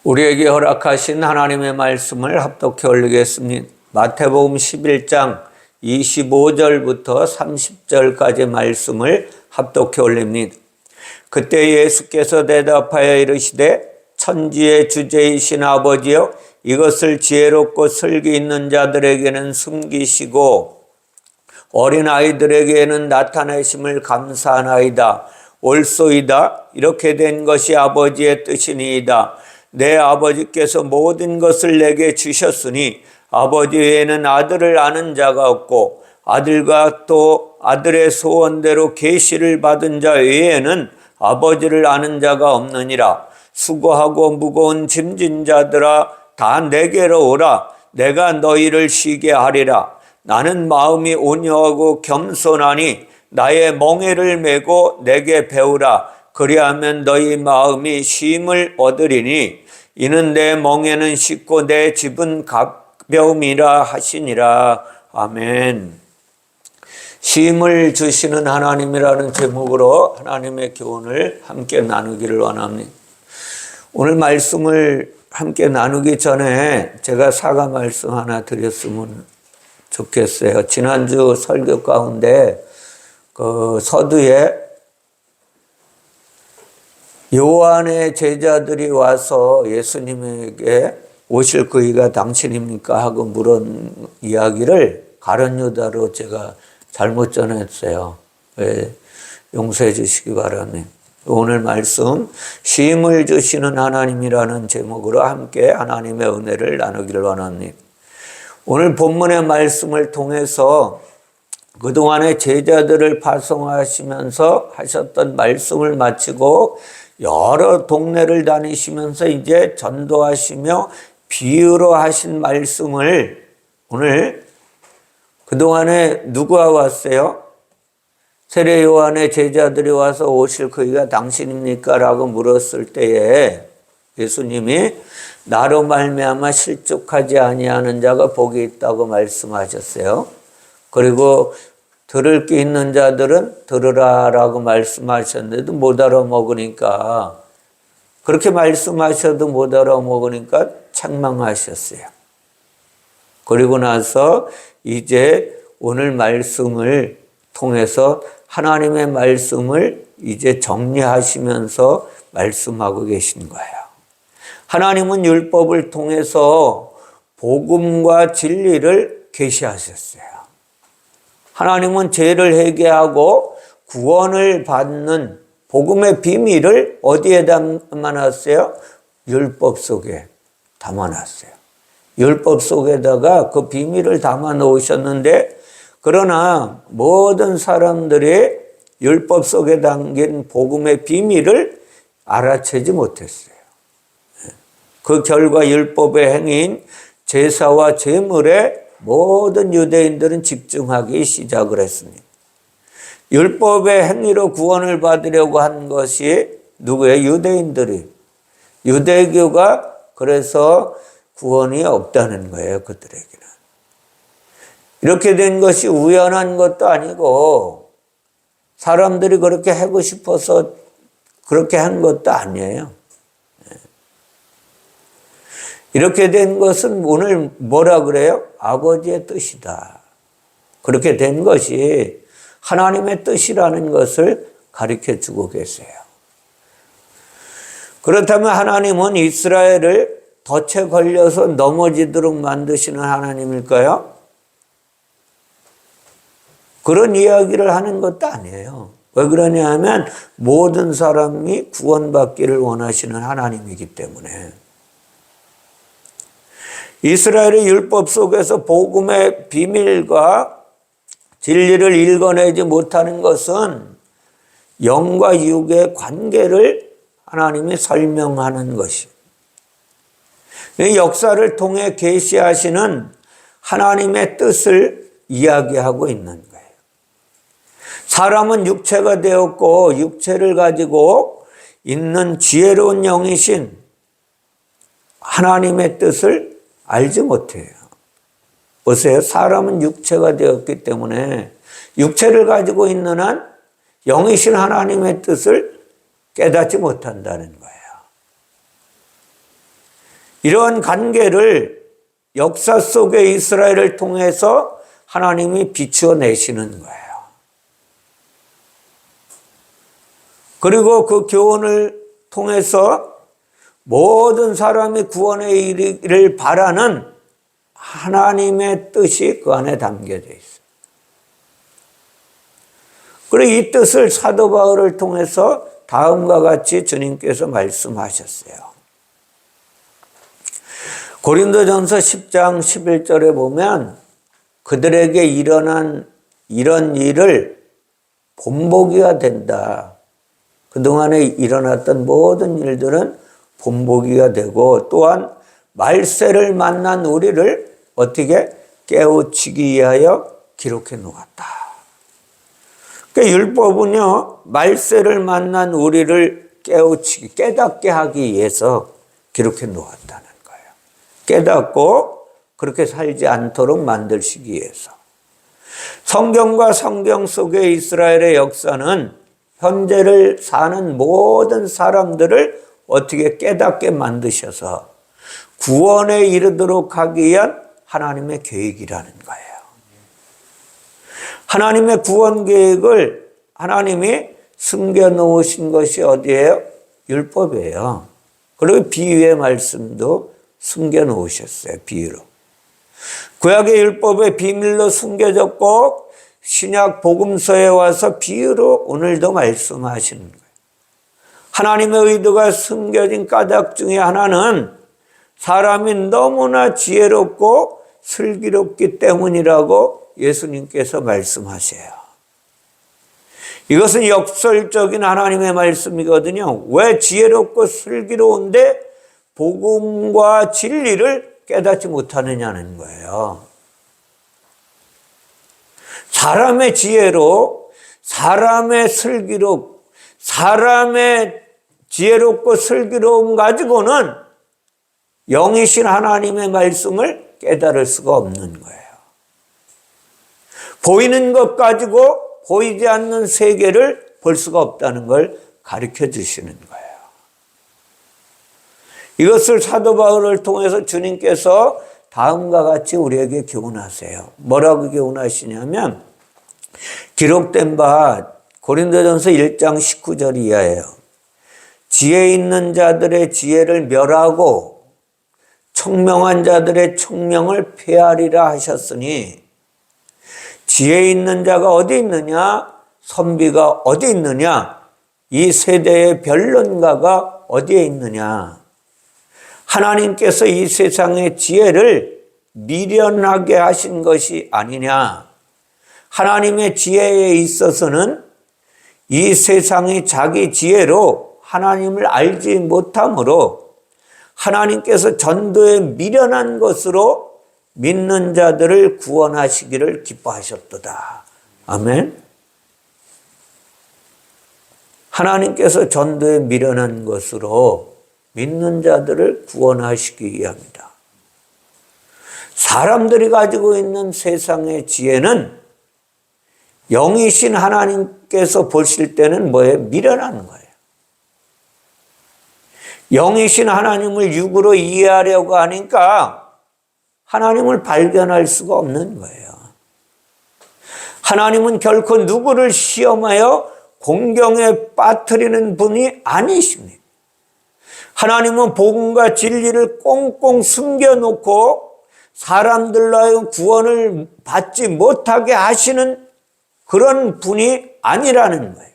우리에게 허락하신 하나님의 말씀을 합독해 올리겠습니다. 마태복음 11장 25절부터 30절까지 말씀을 합독해 올립니다. 그때 예수께서 대답하여 이르시되 천지의 주제이신 아버지여, 이것을 지혜롭고 슬기 있는 자들에게는 숨기시고 어린 아이들에게는 나타내심을 감사하나이다. 옳소이다. 이렇게 된 것이 아버지의 뜻이니이다. 내 아버지께서 모든 것을 내게 주셨으니 아버지 외에는 아들을 아는 자가 없고 아들과 또 아들의 소원대로 계시를 받은 자 외에는 아버지를 아는 자가 없느니라. 수고하고 무거운 짐진 자들아, 다 내게로 오라. 내가 너희를 쉬게 하리라. 나는 마음이 온유하고 겸손하니 나의 멍에를 메고 내게 배우라. 그리하면 너희 마음이 쉼을 얻으리니 이는 내 멍에는 쉽고 내 짐은 가벼움이라 하시니라. 아멘. 쉼을 주시는 하나님이라는 제목으로 하나님의 교훈을 함께 나누기를 원합니다. 오늘 말씀을 함께 나누기 전에 제가 사과 말씀 하나 드렸으면 좋겠어요. 지난주 설교 가운데 그 서두에 요한의 제자들이 와서 예수님에게 오실 그이가 당신입니까? 하고 물은 이야기를 가룟 유다로 제가 잘못 전했어요. 용서해 주시기 바랍니다. 오늘 말씀 쉼을 주시는 하나님이라는 제목으로 함께 하나님의 은혜를 나누기를 원합니다. 오늘 본문의 말씀을 통해서 그동안의 제자들을 파송하시면서 하셨던 말씀을 마치고 여러 동네를 다니시면서 이제 전도하시며 비유로 하신 말씀을 오늘 그동안에 누가 왔어요? 세례 요한의 제자들이 와서 오실 그이가 당신입니까? 라고 물었을 때에 예수님이 나로 말미암아 실족하지 아니하는 자가 복이 있다고 말씀하셨어요. 그리고 들을 게 있는 자들은 들으라라고 말씀하셨는데도 못 알아먹으니까, 그렇게 말씀하셔도 못 알아먹으니까 책망하셨어요. 그리고 나서 이제 오늘 말씀을 통해서 하나님의 말씀을 이제 정리하시면서 말씀하고 계신 거예요. 하나님은 율법을 통해서 복음과 진리를 계시하셨어요. 하나님은 죄를 회개하고 구원을 받는 복음의 비밀을 어디에 담아놨어요? 율법 속에 담아놨어요. 율법 속에다가 그 비밀을 담아 놓으셨는데, 그러나 모든 사람들이 율법 속에 담긴 복음의 비밀을 알아채지 못했어요. 그 결과 율법의 행위인 제사와 제물에 모든 유대인들은 집중하기 시작을 했습니다. 율법의 행위로 구원을 받으려고 한 것이 누구예요? 유대인들이. 유대교가 그래서 구원이 없다는 거예요, 그들에게는. 이렇게 된 것이 우연한 것도 아니고 사람들이 그렇게 하고 싶어서 그렇게 한 것도 아니에요. 이렇게 된 것은 오늘 뭐라 그래요? 아버지의 뜻이다. 그렇게 된 것이 하나님의 뜻이라는 것을 가르쳐 주고 계세요. 그렇다면 하나님은 이스라엘을 덫에 걸려서 넘어지도록 만드시는 하나님일까요? 그런 이야기를 하는 것도 아니에요. 왜 그러냐 하면 모든 사람이 구원받기를 원하시는 하나님이기 때문에. 이스라엘의 율법 속에서 복음의 비밀과 진리를 읽어내지 못하는 것은 영과 육의 관계를 하나님이 설명하는 것이, 이 역사를 통해 계시하시는 하나님의 뜻을 이야기하고 있는 거예요. 사람은 육체가 되었고 육체를 가지고 있는 지혜로운 영이신 하나님의 뜻을 알지 못해요. 보세요. 사람은 육체가 되었기 때문에 육체를 가지고 있는 한 영이신 하나님의 뜻을 깨닫지 못한다는 거예요. 이러한 관계를 역사 속의 이스라엘을 통해서 하나님이 비추어 내시는 거예요. 그리고 그 교훈을 통해서 모든 사람이 구원에 이르기를 바라는 하나님의 뜻이 그 안에 담겨져 있어요. 그리고 이 뜻을 사도 바울을 통해서 다음과 같이 주님께서 말씀하셨어요. 고린도전서 10장 11절에 보면 그들에게 일어난 이런 일을 본보기가 된다. 그동안에 일어났던 모든 일들은 본보기가 되고 또한 말세를 만난 우리를 어떻게 깨우치기 위하여 기록해 놓았다. 그러니까 율법은요, 말세를 만난 우리를 깨우치기, 깨닫게 하기 위해서 기록해 놓았다는 거예요. 깨닫고 그렇게 살지 않도록 만들시기 위해서. 성경과 성경 속의 이스라엘의 역사는 현재를 사는 모든 사람들을 어떻게 깨닫게 만드셔서 구원에 이르도록 하기 위한 하나님의 계획이라는 거예요. 하나님의 구원 계획을 하나님이 숨겨놓으신 것이 어디예요? 율법이에요. 그리고 비유의 말씀도 숨겨놓으셨어요. 비유로. 구약의 율법의 비밀로 숨겨졌고 신약 복음서에 와서 비유로 오늘도 말씀하시는 거예요. 하나님의 의도가 숨겨진 까닭 중에 하나는 사람이 너무나 지혜롭고 슬기롭기 때문이라고 예수님께서 말씀하세요. 이것은 역설적인 하나님의 말씀이거든요. 왜 지혜롭고 슬기로운데 복음과 진리를 깨닫지 못하느냐는 거예요. 사람의 지혜로, 사람의 사람의 지혜롭고 슬기로움 가지고는 영이신 하나님의 말씀을 깨달을 수가 없는 거예요. 보이는 것 가지고 보이지 않는 세계를 볼 수가 없다는 걸 가르쳐 주시는 거예요. 이것을 사도 바울을 통해서 주님께서 다음과 같이 우리에게 교훈하세요. 뭐라고 교훈하시냐면 기록된 바 고린도전서 1장 19절 이하예요. 지혜 있는 자들의 지혜를 멸하고 총명한 자들의 총명을 폐하리라 하셨으니 지혜 있는 자가 어디 있느냐? 선비가 어디 있느냐? 이 세대의 변론가가 어디에 있느냐? 하나님께서 이 세상의 지혜를 미련하게 하신 것이 아니냐? 하나님의 지혜에 있어서는 이 세상이 자기 지혜로 하나님을 알지 못하므로 하나님께서 전도에 미련한 것으로 믿는 자들을 구원하시기를 기뻐하셨도다. 아멘. 하나님께서 전도에 미련한 것으로 믿는 자들을 구원하시기 위함이다. 사람들이 가지고 있는 세상의 지혜는 영이신 하나님께서 보실 때는 뭐예요? 미련한 거예요. 영이신 하나님을 육으로 이해하려고 하니까 하나님을 발견할 수가 없는 거예요. 하나님은 결코 누구를 시험하여 공경에 빠뜨리는 분이 아니십니다. 하나님은 복음과 진리를 꽁꽁 숨겨놓고 사람들로 하여금 구원을 받지 못하게 하시는 그런 분이 아니라는 거예요.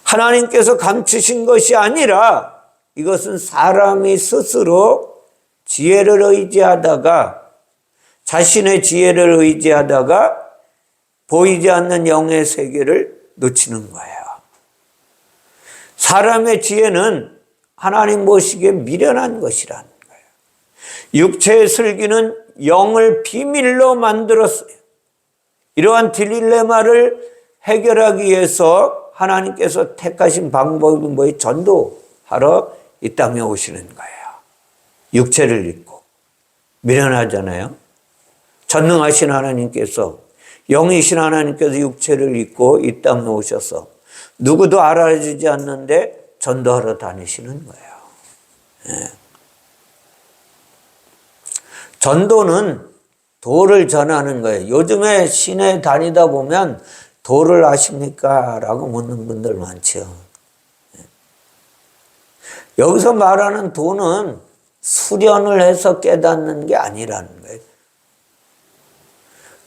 하나님께서 감추신 것이 아니라 이것은 사람이 스스로 지혜를 의지하다가 자신의 지혜를 의지하다가 보이지 않는 영의 세계를 놓치는 거예요. 사람의 지혜는 하나님 보시기에 미련한 것이라는 거예요. 육체의 슬기는 영을 비밀로 만들었어요. 이러한 딜레마를 해결하기 위해서 하나님께서 택하신 방법이 뭐예요? 전도하러 이 땅에 오시는 거예요. 육체를 입고. 미련하잖아요. 전능하신 하나님께서, 영이신 하나님께서 육체를 입고 이 땅에 오셔서 누구도 알아주지 않는데 전도하러 다니시는 거예요. 예. 전도는 도를 전하는 거예요. 요즘에 시내 다니다 보면 도를 아십니까? 라고 묻는 분들 많죠. 여기서 말하는 도는 수련을 해서 깨닫는 게 아니라는 거예요.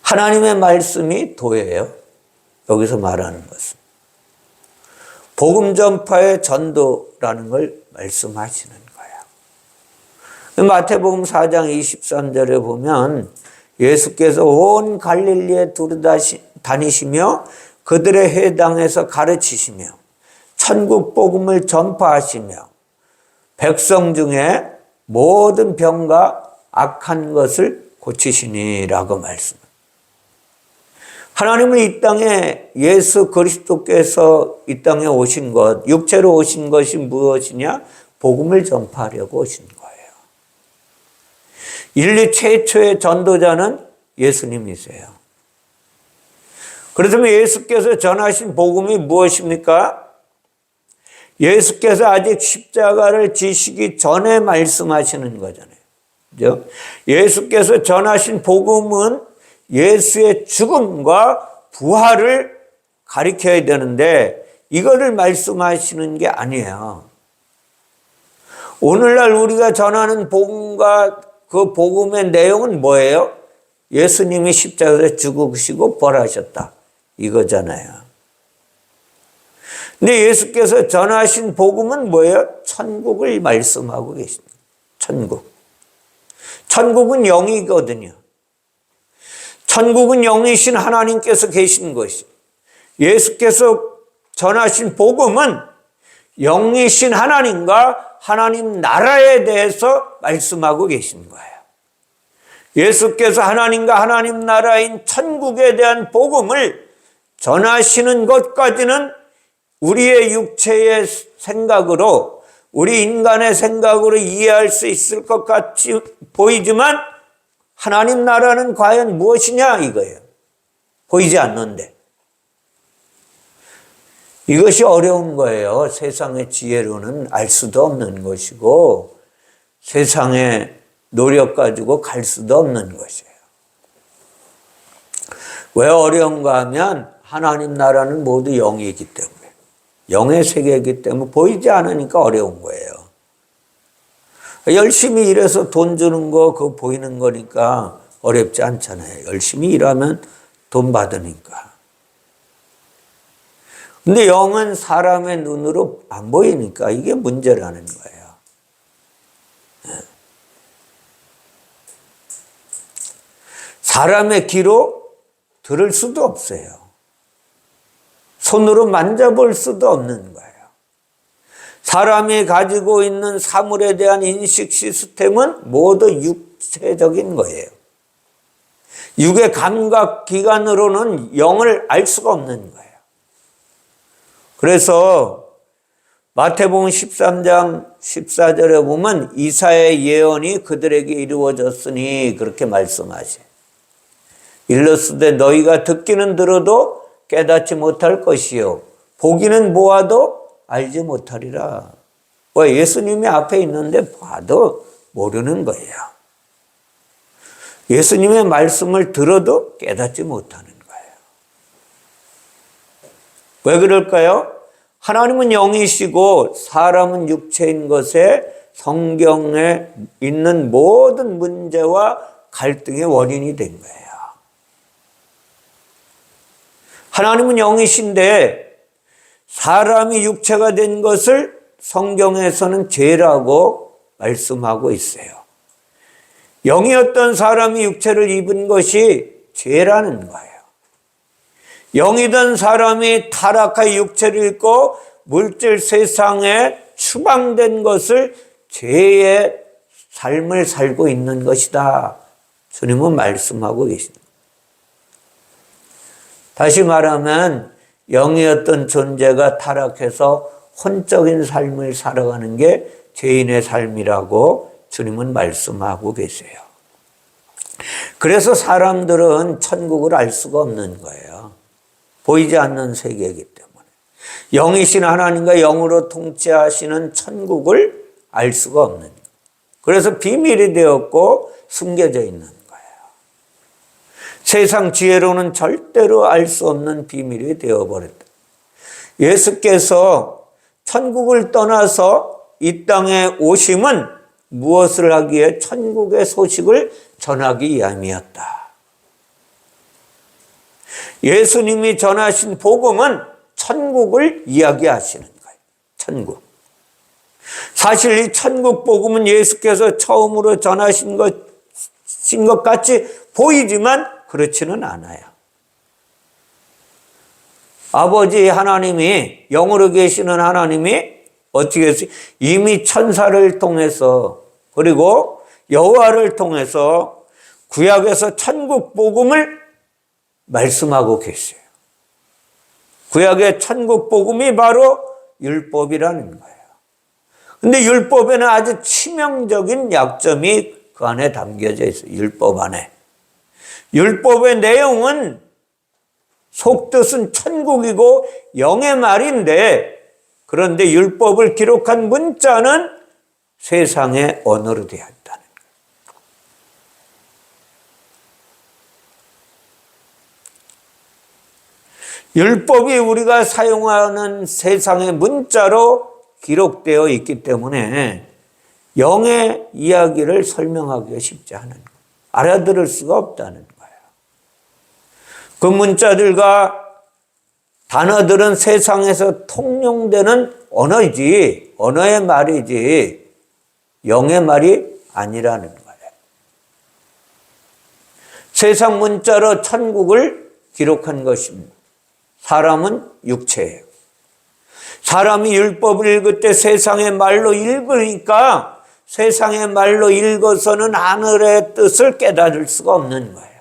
하나님의 말씀이 도예요. 여기서 말하는 것은. 복음 전파의 전도라는 걸 말씀하시는 거예요. 마태복음 4장 23절에 보면 예수께서 온 갈릴리에 두루다니시며 그들의 회당에서 가르치시며 천국 복음을 전파하시며 백성 중에 모든 병과 악한 것을 고치시니라고 말씀합니다. 하나님은 이 땅에 예수 그리스도께서 이 땅에 오신 것, 육체로 오신 것이 무엇이냐? 복음을 전파하려고 오신 거예요. 인류 최초의 전도자는 예수님이세요. 그렇다면 예수께서 전하신 복음이 무엇입니까? 예수께서 아직 십자가를 지시기 전에 말씀하시는 거잖아요. 그죠? 예수께서 전하신 복음은 예수의 죽음과 부활을 가리켜야 되는데 이거를 말씀하시는 게 아니에요. 오늘날 우리가 전하는 복음과 그 복음의 내용은 뭐예요? 예수님이 십자가에서 죽으시고 부활하셨다. 이거잖아요. 근데 예수께서 전하신 복음은 뭐예요? 천국을 말씀하고 계십니다. 천국. 천국은 영이거든요. 천국은 영이신 하나님께서 계신 것이. 예수께서 전하신 복음은 영이신 하나님과 하나님 나라에 대해서 말씀하고 계신 거예요. 예수께서 하나님과 하나님 나라인 천국에 대한 복음을 전하시는 것까지는 우리의 육체의 생각으로, 우리 인간의 생각으로 이해할 수 있을 것 같이 보이지만 하나님 나라는 과연 무엇이냐 이거예요. 보이지 않는데. 이것이 어려운 거예요. 세상의 지혜로는 알 수도 없는 것이고 세상의 노력 가지고 갈 수도 없는 것이에요. 왜 어려운가 하면 하나님 나라는 모두 영이기 때문에, 영의 세계이기 때문에 보이지 않으니까 어려운 거예요. 열심히 일해서 돈 주는 거 그거 보이는 거니까 어렵지 않잖아요. 열심히 일하면 돈 받으니까. 근데 영은 사람의 눈으로 안 보이니까 이게 문제라는 거예요. 사람의 귀로 들을 수도 없어요. 손으로 만져볼 수도 없는 거예요. 사람이 가지고 있는 사물에 대한 인식 시스템은 모두 육체적인 거예요. 육의 감각 기관으로는 영을 알 수가 없는 거예요. 그래서 마태복음 13장 14절에 보면 이사야의 예언이 그들에게 이루어졌으니 그렇게 말씀하셔요. 일러스되 너희가 듣기는 들어도 깨닫지 못할 것이요 보기는 보아도 알지 못하리라. 왜? 예수님이 앞에 있는데 봐도 모르는 거예요. 예수님의 말씀을 들어도 깨닫지 못하는 거예요. 왜 그럴까요? 하나님은 영이시고 사람은 육체인 것에 성경에 있는 모든 문제와 갈등의 원인이 된 거예요. 하나님은 영이신데 사람이 육체가 된 것을 성경에서는 죄라고 말씀하고 있어요. 영이었던 사람이 육체를 입은 것이 죄라는 거예요. 영이던 사람이 타락하여 육체를 입고 물질 세상에 추방된 것을 죄의 삶을 살고 있는 것이다. 주님은 말씀하고 계십니다. 다시 말하면 영이었던 존재가 타락해서 혼적인 삶을 살아가는 게 죄인의 삶이라고 주님은 말씀하고 계세요. 그래서 사람들은 천국을 알 수가 없는 거예요. 보이지 않는 세계이기 때문에. 영이신 하나님과 영으로 통치하시는 천국을 알 수가 없는 거예요. 그래서 비밀이 되었고 숨겨져 있는 거예요. 세상 지혜로는 절대로 알 수 없는 비밀이 되어버렸다. 예수께서 천국을 떠나서 이 땅에 오심은 무엇을 하기에? 천국의 소식을 전하기 위함이었다. 예수님이 전하신 복음은 천국을 이야기하시는 거예요. 천국. 사실 이 천국 복음은 예수께서 처음으로 전하신 것 같이 보이지만 그렇지는 않아요. 아버지 하나님이, 영으로 계시는 하나님이 어떻게 했어요? 이미 천사를 통해서 그리고 여호와를 통해서 구약에서 천국 복음을 말씀하고 계세요. 구약의 천국 복음이 바로 율법이라는 거예요. 근데 율법에는 아주 치명적인 약점이 그 안에 담겨져 있어요. 율법 안에. 율법의 내용은 속뜻은 천국이고 영의 말인데, 그런데 율법을 기록한 문자는 세상의 언어로 되어 있다는 거예요. 율법이 우리가 사용하는 세상의 문자로 기록되어 있기 때문에 영의 이야기를 설명하기가 쉽지 않은 거예요. 알아들을 수가 없다는 거예요. 그 문자들과 단어들은 세상에서 통용되는 언어이지, 언어의 말이지 영의 말이 아니라는 거예요. 세상 문자로 천국을 기록한 것입니다. 사람은 육체예요. 사람이 율법을 읽을 때 세상의 말로 읽으니까 세상의 말로 읽어서는 하늘의 뜻을 깨달을 수가 없는 거예요.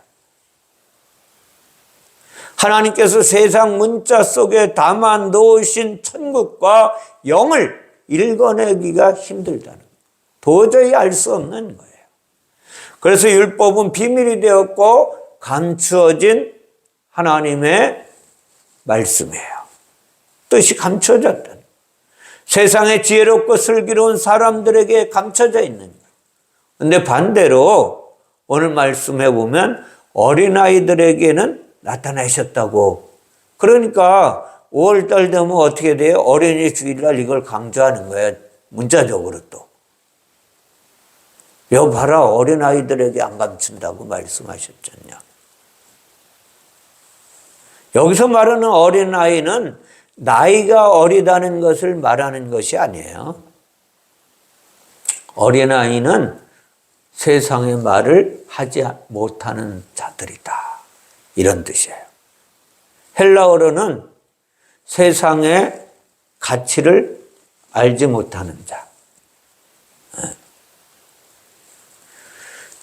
하나님께서 세상 문자 속에 담아 놓으신 천국과 영을 읽어내기가 힘들다는 거예요. 도저히 알 수 없는 거예요. 그래서 율법은 비밀이 되었고 감추어진 하나님의 말씀이에요. 뜻이 감춰졌다는 거예요. 세상에 지혜롭고 슬기로운 사람들에게 감춰져 있는 거예요. 그런데 반대로 오늘 말씀해 보면 어린아이들에게는 나타나셨다고. 그러니까 5월달 되면 어떻게 돼요? 어린이 주일날 이걸 강조하는 거예요. 문자적으로 또. 여기 봐라, 어린아이들에게 안 감춘다고 말씀하셨잖냐. 여기서 말하는 어린아이는 나이가 어리다는 것을 말하는 것이 아니에요. 어린아이는 세상의 말을 하지 못하는 자들이다. 이런 뜻이에요. 헬라어로는 세상의 가치를 알지 못하는 자.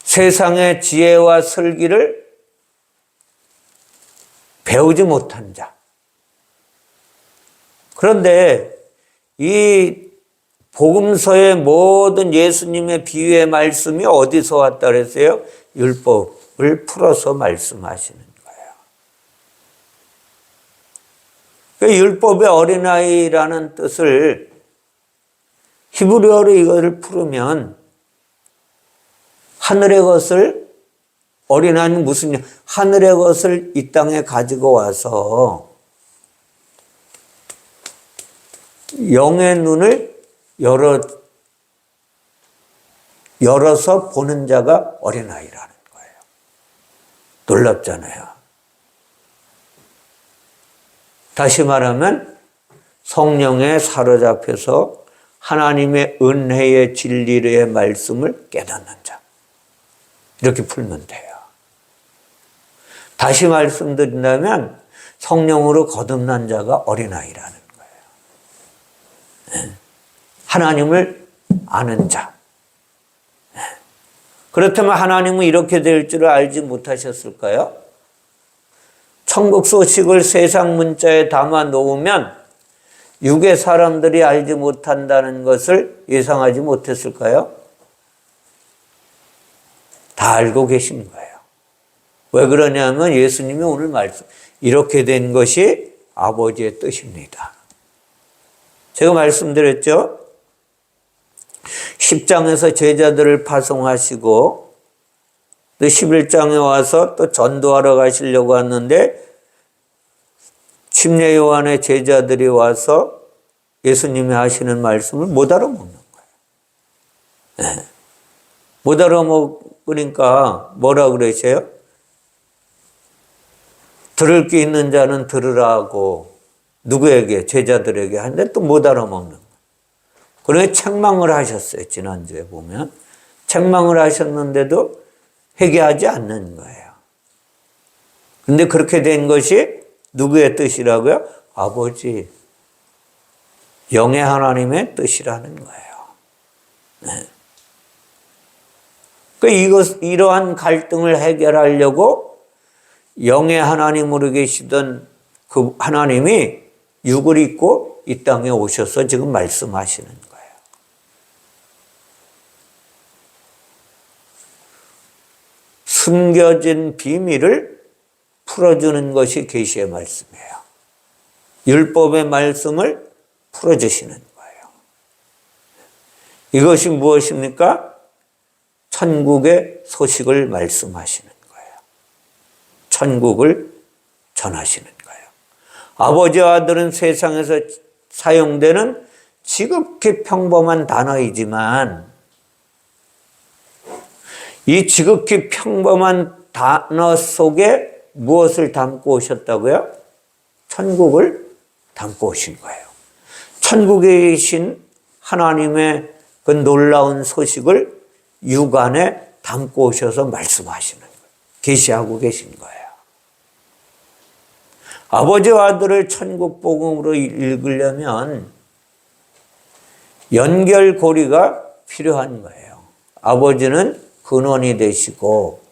세상의 지혜와 슬기를 배우지 못한 자. 그런데 이 복음서의 모든 예수님의 비유의 말씀이 어디서 왔다 그랬어요? 율법을 풀어서 말씀하시는 거예요. 율법의 어린아이라는 뜻을 히브리어로 이것을 풀으면 하늘의 것을, 어린아이는 무슨, 하늘의 것을 이 땅에 가지고 와서 영의 눈을 열어서 보는 자가 어린아이라는 거예요. 놀랍잖아요. 다시 말하면 성령에 사로잡혀서 하나님의 은혜의 진리의 말씀을 깨닫는 자. 이렇게 풀면 돼요. 다시 말씀드린다면 성령으로 거듭난 자가 어린아이라는 거예요. 하나님을 아는 자. 그렇다면 하나님은 이렇게 될 줄을 알지 못하셨을까요? 천국 소식을 세상 문자에 담아 놓으면 육의 사람들이 알지 못한다는 것을 예상하지 못했을까요? 다 알고 계신 거예요. 왜 그러냐면 예수님이 오늘 말씀, 이렇게 된 것이 아버지의 뜻입니다. 제가 말씀드렸죠? 10장에서 제자들을 파송하시고 또 11장에 와서 또 전도하러 가시려고 왔는데 침례 요한의 제자들이 와서 예수님이 하시는 말씀을 못 알아먹는 거예요. 네. 못 알아먹으니까 뭐라 그러세요? 들을 게 있는 자는 들으라고 누구에게? 제자들에게 하는데 또 못 알아먹는 거예요. 그래서 책망을 하셨어요. 지난주에 보면. 책망을 하셨는데도 회개하지 않는 거예요. 근데 그렇게 된 것이 누구의 뜻이라고요? 아버지, 영의 하나님의 뜻이라는 거예요. 네. 이러한 갈등을 해결하려고 영의 하나님으로 계시던 그 하나님이 육을 입고 이 땅에 오셔서 지금 말씀하시는 거예요. 숨겨진 비밀을 풀어주는 것이 계시의 말씀이에요. 율법의 말씀을 풀어주시는 거예요. 이것이 무엇입니까? 천국의 소식을 말씀하시는 거예요. 천국을 전하시는 거예요. 아버지와 아들은 세상에서 사용되는 지극히 평범한 단어이지만 이 지극히 평범한 단어 속에 무엇을 담고 오셨다고요? 천국을 담고 오신 거예요. 천국에 계신 하나님의 그 놀라운 소식을 육안에 담고 오셔서 말씀하시는 거예요. 계시하고 계신 거예요. 아버지와 아들을 천국 복음으로 읽으려면 연결고리가 필요한 거예요. 아버지는 근원이 되시고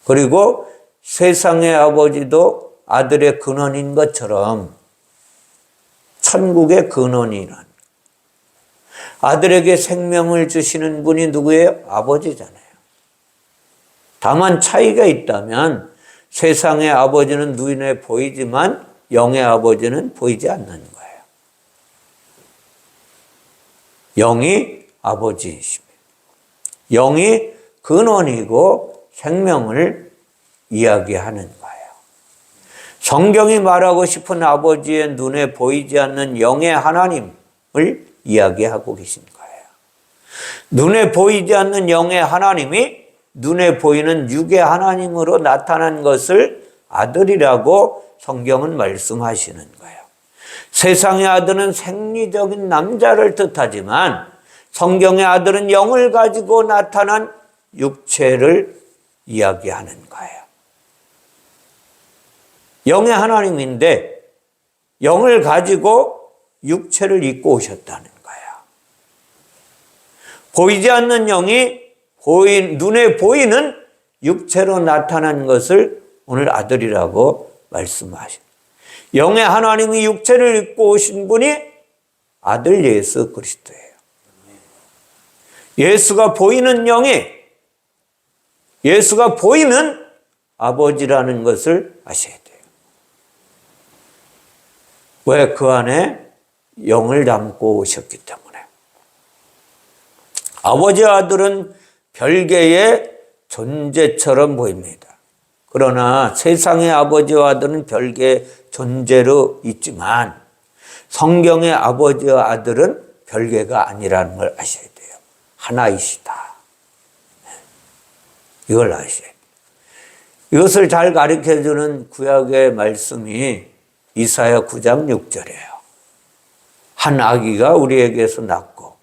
그리고 세상의 아버지도 아들의 근원인 것처럼 천국의 근원이란 아들에게 생명을 주시는 분이 누구예요? 아버지잖아요. 다만 차이가 있다면 세상의 아버지는 눈에 보이지만 영의 아버지는 보이지 않는 거예요. 영이 아버지이십니다. 영이 근원이고 생명을 이야기하는 거예요. 성경이 말하고 싶은 아버지의 눈에 보이지 않는 영의 하나님을 이야기하고 계신 거예요. 눈에 보이지 않는 영의 하나님이 눈에 보이는 육의 하나님으로 나타난 것을 아들이라고 성경은 말씀하시는 거예요. 세상의 아들은 생리적인 남자를 뜻하지만 성경의 아들은 영을 가지고 나타난 육체를 이야기하는 거예요. 영의 하나님인데 영을 가지고 육체를 입고 오셨다는 거예요. 보이지 않는 영이 눈에 보이는 육체로 나타난 것을 오늘 아들이라고 말씀하십니다. 영의 하나님이 육체를 입고 오신 분이 아들 예수 그리스도예요. 예수가 보이는 영이 예수가 보이는 아버지라는 것을 아셔야 돼요. 왜? 그 안에 영을 담고 오셨기 때문에. 아버지와 아들은 별개의 존재처럼 보입니다. 그러나 세상의 아버지와 아들은 별개의 존재로 있지만 성경의 아버지와 아들은 별개가 아니라는 걸 아셔야 돼요. 하나이시다. 이걸 아셔야 돼요. 이것을 잘 가르쳐주는 구약의 말씀이 이사야 9장 6절이에요. 한 아기가 우리에게서 낳고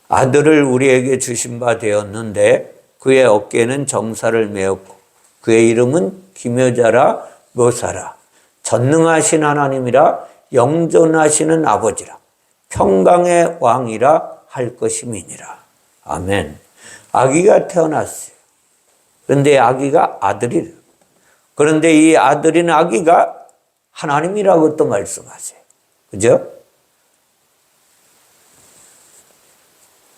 아들을 우리에게 주신 바 되었는데 그의 어깨에는 정사를 메었고 그의 이름은 기묘자라 묘사라 전능하신 하나님이라 영존하시는 아버지라 평강의 왕이라 할 것임이니라. 아멘. 아기가 태어났어요. 그런데 아기가 아들이래요. 그런데 이 아들인 아기가 하나님이라고 또 말씀하세요. 그죠?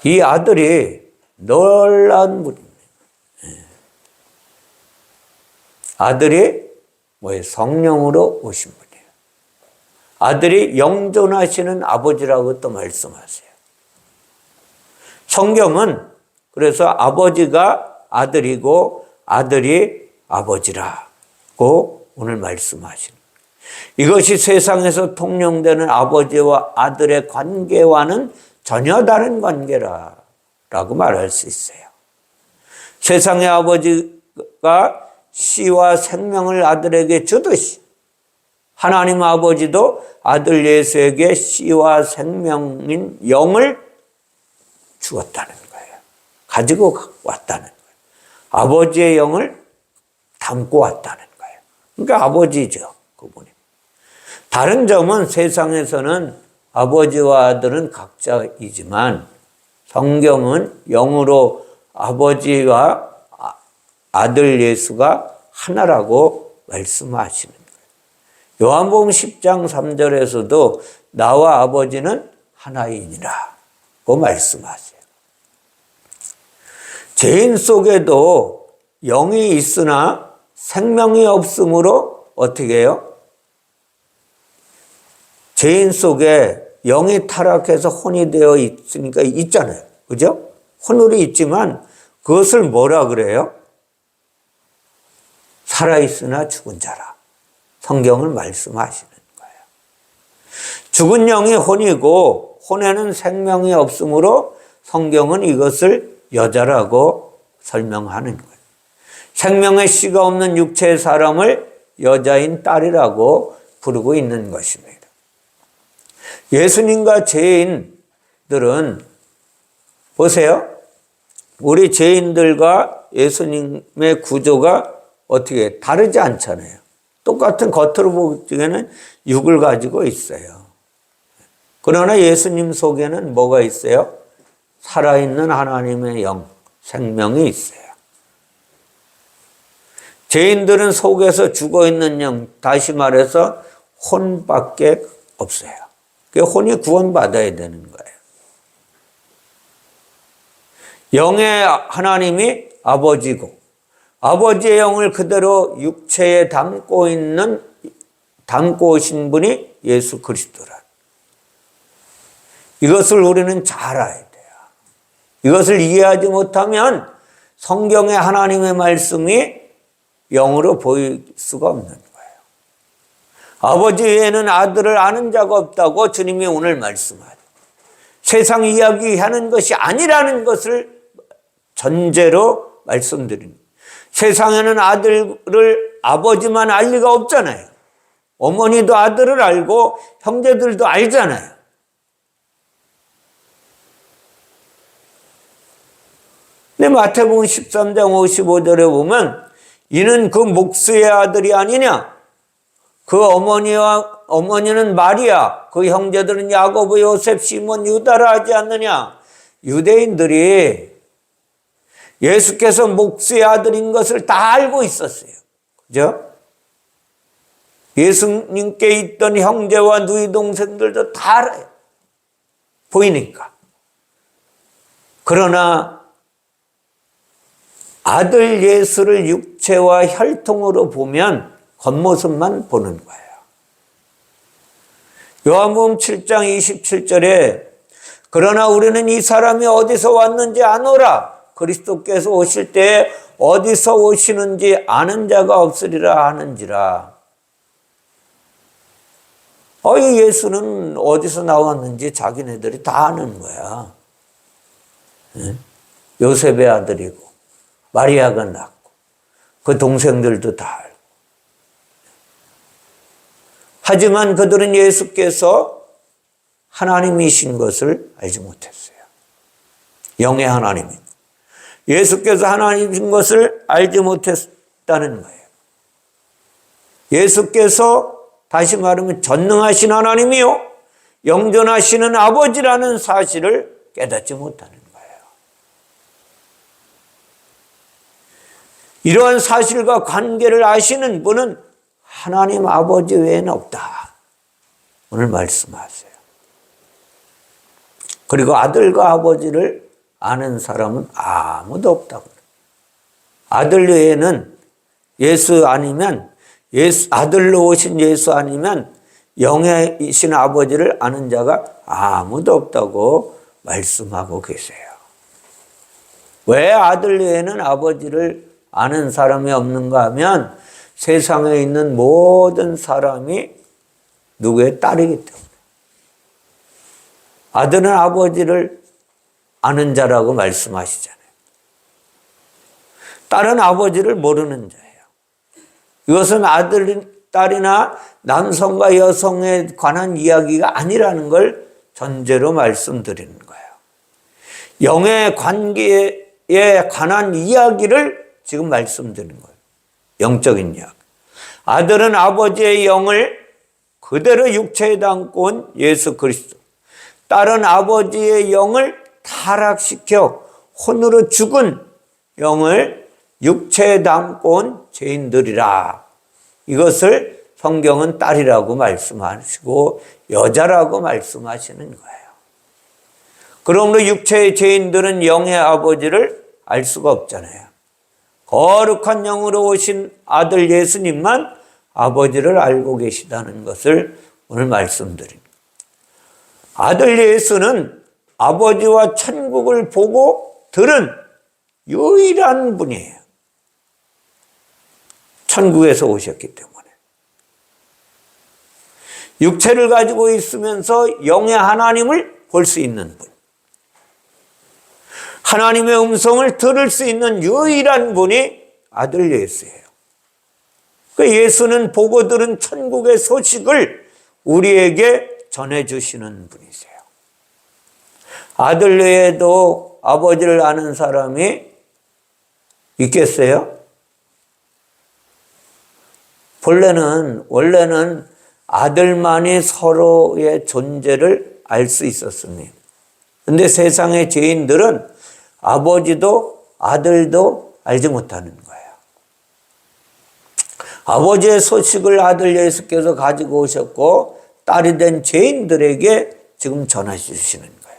이 아들이 놀라운 분입니다. 아들이 뭐예요? 성령으로 오신 분이에요. 아들이 영존하시는 아버지라고 또 말씀하세요. 성경은 그래서 아버지가 아들이고 아들이 아버지라고 오늘 말씀하시는 거예요. 이것이 세상에서 통용되는 아버지와 아들의 관계와는 전혀 다른 관계라고 말할 수 있어요. 세상의 아버지가 씨와 생명을 아들에게 주듯이 하나님 아버지도 아들 예수에게 씨와 생명인 영을 주었다는 거예요. 가지고 왔다는 거예요. 아버지의 영을 담고 왔다는 거예요. 그러니까 아버지죠, 그분이. 다른 점은 세상에서는 아버지와 아들은 각자이지만 성경은 영으로 아버지와 아들 예수가 하나라고 말씀하시는 거예요. 요한복음 10장 3절에서도 나와 아버지는 하나이니라고 말씀하세요. 죄인 속에도 영이 있으나 생명이 없으므로 어떻게 해요? 죄인 속에 영이 타락해서 혼이 되어 있으니까 있잖아요. 그죠? 혼으로 있지만 그것을 뭐라 그래요? 살아있으나 죽은 자라. 성경을 말씀하시는 거예요. 죽은 영이 혼이고 혼에는 생명이 없으므로 성경은 이것을 여자라고 설명하는 거예요. 생명의 씨가 없는 육체의 사람을 여자인 딸이라고 부르고 있는 것입니다. 예수님과 죄인들은 보세요. 우리 죄인들과 예수님의 구조가 어떻게 다르지 않잖아요. 똑같은 겉으로 보기에는 육을 가지고 있어요. 그러나 예수님 속에는 뭐가 있어요? 살아있는 하나님의 영, 생명이 있어요. 죄인들은 속에서 죽어있는 영, 다시 말해서 혼밖에 없어요. 그 혼이 구원받아야 되는 거예요. 영의 하나님이 아버지고 아버지의 영을 그대로 육체에 담고 오신 분이 예수 그리스도라. 이것을 우리는 잘 알아야 돼요. 이것을 이해하지 못하면 성경의 하나님의 말씀이 영으로 보일 수가 없는 거예요. 아버지 외에는 아들을 아는 자가 없다고 주님이 오늘 말씀하죠. 세상 이야기하는 것이 아니라는 것을 전제로 말씀드립니다. 세상에는 아들을 아버지만 알 리가 없잖아요. 어머니도 아들을 알고 형제들도 알잖아요. 근데 마태복음 13장 55절에 보면 이는 그 목수의 아들이 아니냐? 그 어머니는 마리아, 그 형제들은 야고보, 요셉, 시몬, 유다라 하지 않느냐? 유대인들이 예수께서 목수의 아들인 것을 다 알고 있었어요. 그죠? 예수님께 있던 형제와 누이 동생들도 다 알아요. 보이니까. 그러나 아들 예수를 육체와 혈통으로 보면 겉모습만 보는 거예요. 요한복음 7장 27절에 그러나 우리는 이 사람이 어디서 왔는지 아노라. 그리스도께서 오실 때 어디서 오시는지 아는 자가 없으리라 하는지라. 이 예수는 어디서 나왔는지 자기네들이 다 아는 거야. 요셉의 아들이고 마리아가 낳고 그 동생들도 다 알고. 하지만 그들은 예수께서 하나님이신 것을 알지 못했어요. 영의 하나님. 예수께서 하나님이신 것을 알지 못했다는 거예요. 예수께서 다시 말하면 전능하신 하나님이요 영존하시는 아버지라는 사실을 깨닫지 못하는 거예요. 이러한 사실과 관계를 아시는 분은 하나님 아버지 외에는 없다. 오늘 말씀하세요. 그리고 아들과 아버지를 아는 사람은 아무도 없다고. 아들 외에는 예수 아니면 아들로 오신 예수 아니면 영이신 아버지를 아는 자가 아무도 없다고 말씀하고 계세요. 왜 아들 외에는 아버지를 아는 사람이 없는가 하면 세상에 있는 모든 사람이 누구의 딸이기 때문에. 아들은 아버지를 아는 자라고 말씀하시잖아요. 딸은 아버지를 모르는 자예요. 이것은 아들, 딸이나 남성과 여성에 관한 이야기가 아니라는 걸 전제로 말씀드리는 거예요. 영의 관계에 관한 이야기를 지금 말씀드리는 거예요. 영적인 이야기. 아들은 아버지의 영을 그대로 육체에 담고 온 예수 그리스도. 딸은 아버지의 영을 타락시켜 혼으로 죽은 영을 육체에 담고 온 죄인들이라. 이것을 성경은 딸이라고 말씀하시고 여자라고 말씀하시는 거예요. 그러므로 육체의 죄인들은 영의 아버지를 알 수가 없잖아요. 거룩한 영으로 오신 아들 예수님만 아버지를 알고 계시다는 것을 오늘 말씀드립니다. 아들 예수는 아버지와 천국을 보고 들은 유일한 분이에요. 천국에서 오셨기 때문에. 육체를 가지고 있으면서 영의 하나님을 볼 수 있는 분. 하나님의 음성을 들을 수 있는 유일한 분이 아들 예수예요. 그 예수는 보고 들은 천국의 소식을 우리에게 전해주시는 분이세요. 아들 외에도 아버지를 아는 사람이 있겠어요? 원래는 아들만이 서로의 존재를 알 수 있었습니다. 그런데 세상의 죄인들은 아버지도 아들도 알지 못하는 거예요. 아버지의 소식을 아들 예수께서 가지고 오셨고 딸이 된 죄인들에게 지금 전해 주시는 거예요.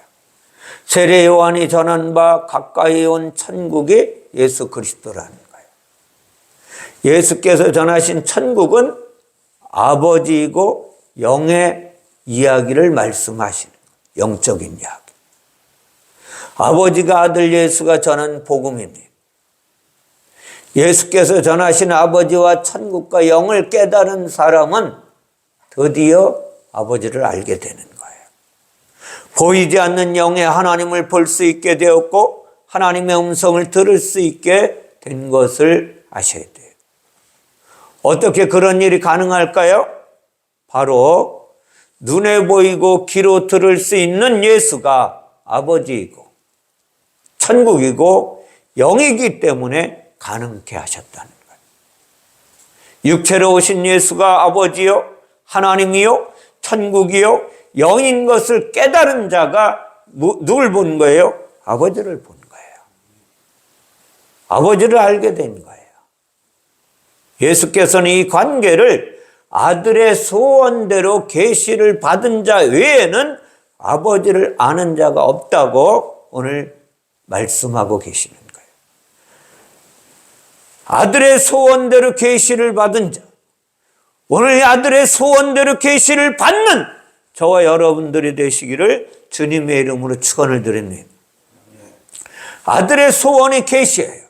세례 요한이 전한 바 가까이 온 천국이 예수 그리스도라는 거예요. 예수께서 전하신 천국은 아버지이고 영의 이야기를 말씀하시는 거예요. 영적인 이야기. 아버지가 아들 예수가 전한 복음입니다. 예수께서 전하신 아버지와 천국과 영을 깨달은 사람은 드디어 아버지를 알게 되는 거예요. 보이지 않는 영의 하나님을 볼 수 있게 되었고 하나님의 음성을 들을 수 있게 된 것을 아셔야 돼요. 어떻게 그런 일이 가능할까요? 바로 눈에 보이고 귀로 들을 수 있는 예수가 아버지이고 천국이고 영이기 때문에 가능케 하셨다는 거예요. 육체로 오신 예수가 아버지요 하나님이요 천국이요 영인 것을 깨달은 자가 누굴 본 거예요? 아버지를 본 거예요. 아버지를 알게 된 거예요. 예수께서는 이 관계를 아들의 소원대로 계시를 받은 자 외에는 아버지를 아는 자가 없다고 오늘 말씀하고 계시는 거예요. 아들의 소원대로 계시를 받은 자, 오늘 이 아들의 소원대로 계시를 받는 저와 여러분들이 되시기를 주님의 이름으로 축원을 드립니다. 아들의 소원이 계시예요.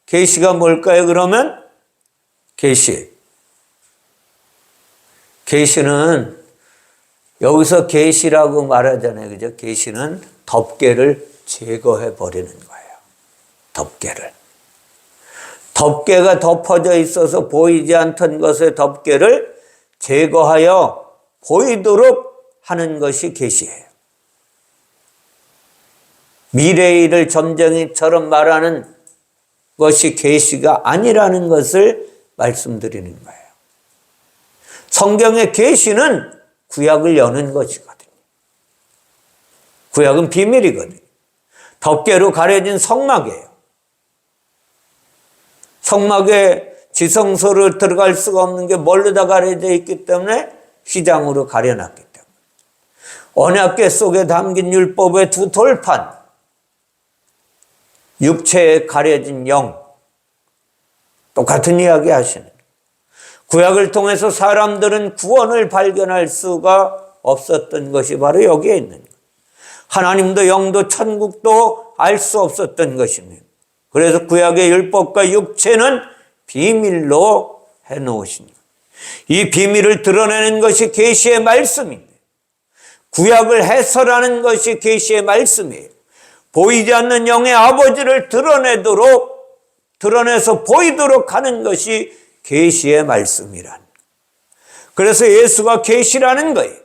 계시가 뭘까요? 그러면 계시는 여기서 계시라고 말하잖아요. 그죠? 계시는 덮개를 제거해 버리는 거예요. 덮개가 덮어져 있어서 보이지 않던 것의 덮개를 제거하여 보이도록 하는 것이 계시예요. 미래의 일을 점쟁이처럼 말하는 것이 계시가 아니라는 것을 말씀드리는 거예요. 성경의 계시는 구약을 여는 것이거든요. 구약은 비밀이거든요. 덮개로 가려진 성막이에요. 성막에 지성소로 들어갈 수가 없는 게 뭘로다 가려져 있기 때문에 휘장으로 가려놨기 때문에. 언약궤 속에 담긴 율법의 두 돌판, 육체에 가려진 영, 똑같은 이야기 하시는 거예요. 구약을 통해서 사람들은 구원을 발견할 수가 없었던 것이 바로 여기에 있는 거예요. 하나님도 영도 천국도 알 수 없었던 것입니다. 그래서 구약의 율법과 육체는 비밀로 해놓으십니다. 이 비밀을 드러내는 것이 계시의 말씀입니다. 구약을 해설하는 것이 계시의 말씀이에요. 보이지 않는 영의 아버지를 드러내서 보이도록 하는 것이 계시의 말씀이란. 그래서 예수가 계시라는 거예요.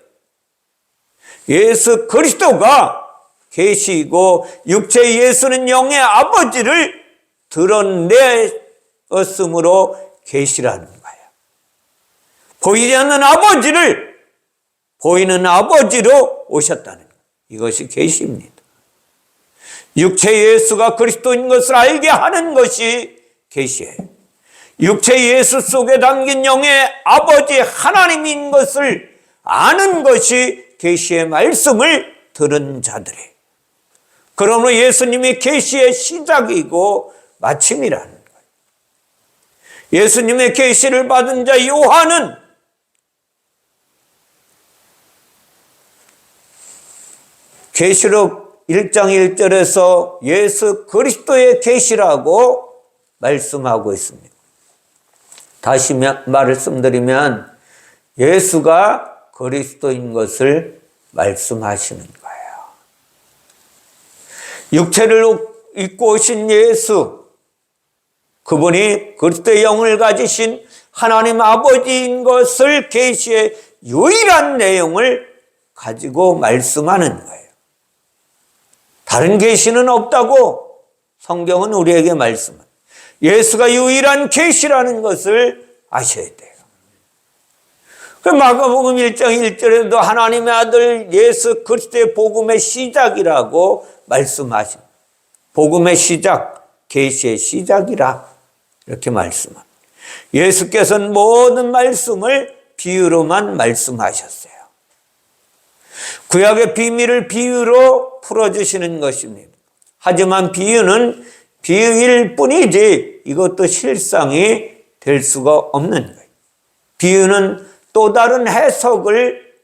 예수 그리스도가 계시이고 육체의 예수는 영의 아버지를 드러내었으므로 계시라는 거예요. 보이지 않는 아버지를 보이는 아버지로 오셨다는 거예요. 이것이 계시입니다. 육체의 예수가 그리스도인 것을 알게 하는 것이 계시예요. 육체의 예수 속에 담긴 영의 아버지 하나님인 것을 아는 것이 계시의 말씀을 들은 자들이에요. 그러므로 예수님이 계시의 시작이고 마침이라는 거예요. 예수님의 계시를 받은 자 요한은 계시록 1장 1절에서 예수 그리스도의 계시라고 말씀하고 있습니다. 다시 말씀드리면 예수가 그리스도인 것을 말씀하시는 거예요. 육체를 입고 오신 예수, 그분이 그리스도의 영을 가지신 하나님 아버지인 것을 계시의 유일한 내용을 가지고 말씀하는 거예요. 다른 계시는 없다고 성경은 우리에게 말씀합니다. 예수가 유일한 계시라는 것을 아셔야 돼요. 마가복음 1장 1절에도 하나님의 아들 예수 그리스도의 복음의 시작이라고 말씀하십니다. 복음의 시작, 계시의 시작이라 이렇게 말씀합니다. 예수께서는 모든 말씀을 비유로만 말씀하셨어요. 구약의 비밀을 비유로 풀어주시는 것입니다. 하지만 비유는 비유일 뿐이지 이것도 실상이 될 수가 없는 거예요. 비유는 또 다른 해석을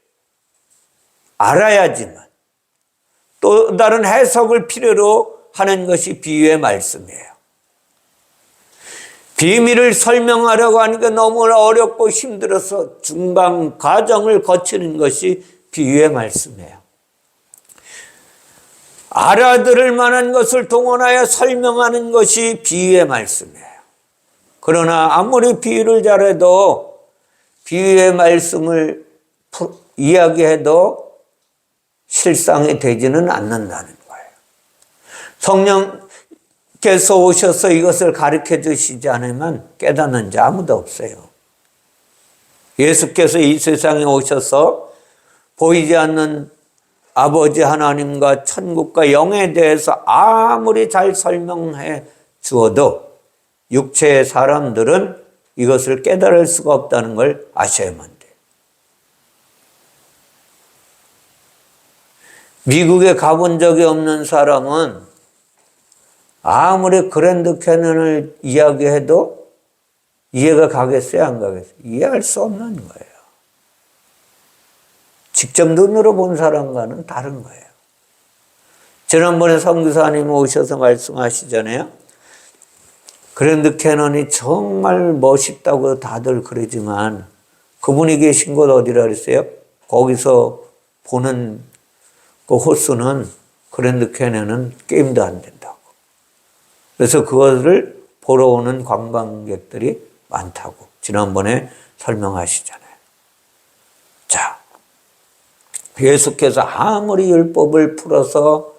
알아야지만 또 다른 해석을 필요로 하는 것이 비유의 말씀이에요. 비밀을 설명하려고 하니까 너무 어렵고 힘들어서 중간 과정을 거치는 것이 비유의 말씀이에요. 알아들을 만한 것을 동원하여 설명하는 것이 비유의 말씀이에요. 그러나 아무리 비유를 잘해도 비유의 말씀을 이야기해도 실상이 되지는 않는다는 거예요. 성령께서 오셔서 이것을 가르쳐 주시지 않으면 깨닫는 자 아무도 없어요. 예수께서 이 세상에 오셔서 보이지 않는 아버지 하나님과 천국과 영에 대해서 아무리 잘 설명해 주어도 육체의 사람들은 이것을 깨달을 수가 없다는 걸 아셔야만 돼요. 미국에 가본 적이 없는 사람은 아무리 그랜드 캐년을 이야기해도 이해가 가겠어요? 안 가겠어요? 이해할 수 없는 거예요. 직접 눈으로 본 사람과는 다른 거예요. 지난번에 선교사님 오셔서 말씀하시잖아요. 그랜드 캐년이 정말 멋있다고 다들 그러지만 그분이 계신 곳 어디라 그랬어요? 거기서 보는 그 호수는 그랜드 캐년은 게임도 안 된다고. 그래서 그것을 보러 오는 관광객들이 많다고 지난번에 설명하시잖아요. 자, 예수께서 아무리 율법을 풀어서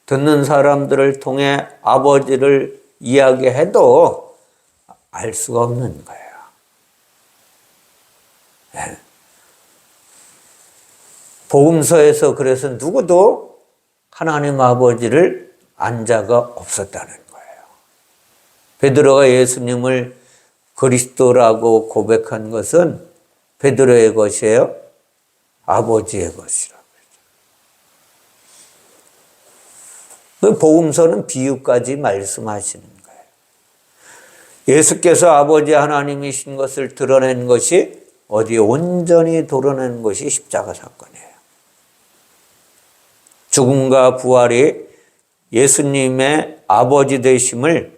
듣는 사람들을 통해 아버지를 이야기해도 알 수가 없는 거예요. 네. 복음서에서 그래서 누구도 하나님 아버지를 안 자가 없었다는 거예요. 베드로가 예수님을 그리스도라고 고백한 것은 베드로의 것이에요? 아버지의 것이라고 그랬죠. 복음서는 비유까지 말씀하시는 거예요. 예수께서 아버지 하나님이신 것을 드러낸 것이 어디에 온전히 드러낸 것이 십자가 사건이에요. 죽음과 부활이 예수님의 아버지 되심을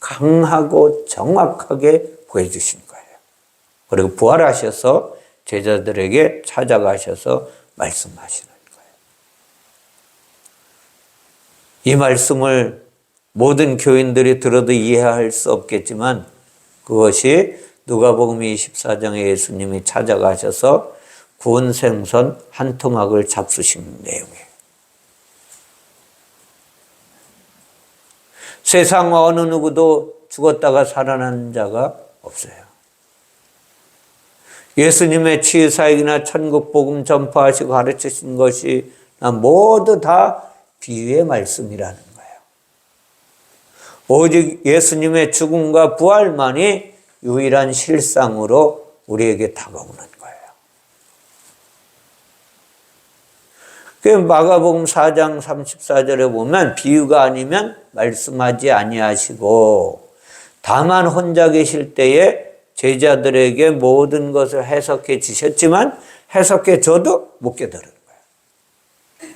강하고 정확하게 보여주신 거예요. 그리고 부활하셔서 제자들에게 찾아가셔서 말씀하시는 거예요. 이 말씀을 모든 교인들이 들어도 이해할 수 없겠지만 그것이 누가복음 24장에 예수님이 찾아가셔서 구운 생선 한 토막을 잡수신 내용이에요. 세상 어느 누구도 죽었다가 살아난 자가 없어요. 예수님의 치유사역이나 천국 복음 전파하시고 가르치신 것이 모두 다 비유의 말씀이라는 거예요. 오직 예수님의 죽음과 부활만이 유일한 실상으로 우리에게 다가오는 거예요. 그 마가복음 4장 34절에 보면 비유가 아니면 말씀하지 아니하시고 다만 혼자 계실 때에 제자들에게 모든 것을 해석해 주셨지만 해석해 줘도 못 깨달은 거예요.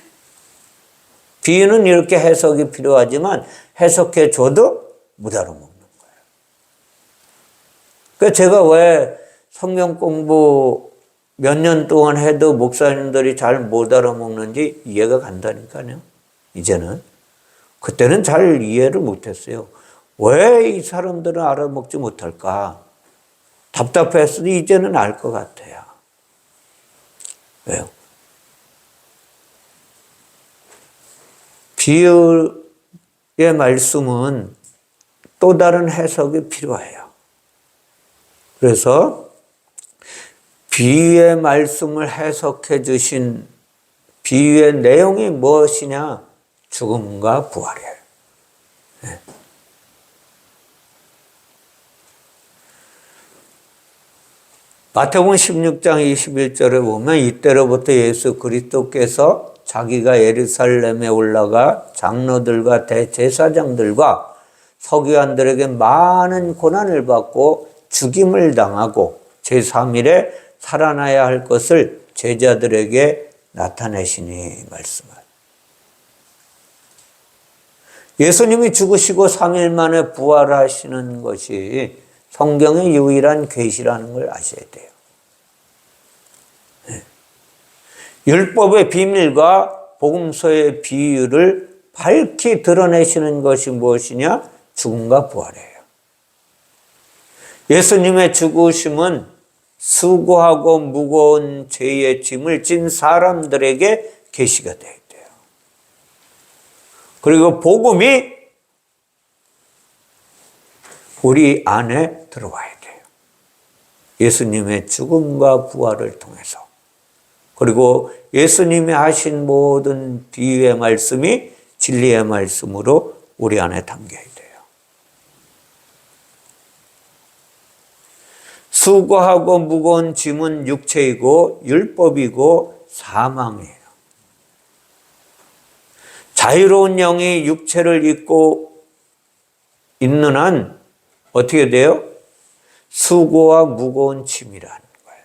비유는 이렇게 해석이 필요하지만 해석해 줘도 못 알아먹는 거예요. 그러니까 제가 왜 성경 공부 몇 년 동안 해도 목사님들이 잘 못 알아먹는지 이해가 간다니까요. 이제는. 그때는 잘 이해를 못했어요. 왜 이 사람들은 알아먹지 못할까? 답답했어도 이제는 알 것 같아요. 왜요? 비유의 말씀은 또 다른 해석이 필요해요. 그래서 비유의 말씀을 해석해 주신 비유의 내용이 무엇이냐? 죽음과 부활이에요. 네. 마태복음 16장 21절에 보면 이때로부터 예수 그리스도께서 자기가 예루살렘에 올라가 장로들과 대제사장들과 서기관들에게 많은 고난을 받고 죽임을 당하고 제3일에 살아나야 할 것을 제자들에게 나타내시니 말씀하세요. 예수님이 죽으시고 3일 만에 부활하시는 것이 성경의 유일한 계시라는 걸 아셔야 돼요. 네. 율법의 비밀과 복음서의 비유를 밝히 드러내시는 것이 무엇이냐? 죽음과 부활이에요. 예수님의 죽으심은 수고하고 무거운 죄의 짐을 진 사람들에게 계시가 되어야 돼요. 그리고 복음이 우리 안에 들어와야 돼요. 예수님의 죽음과 부활을 통해서. 그리고 예수님이 하신 모든 비유의 말씀이 진리의 말씀으로 우리 안에 담겨야 돼요. 수고하고 무거운 짐은 육체이고 율법이고 사망이에요. 자유로운 영이 육체를 입고 있는 한 어떻게 돼요? 수고와 무거운 짐이라는 거예요.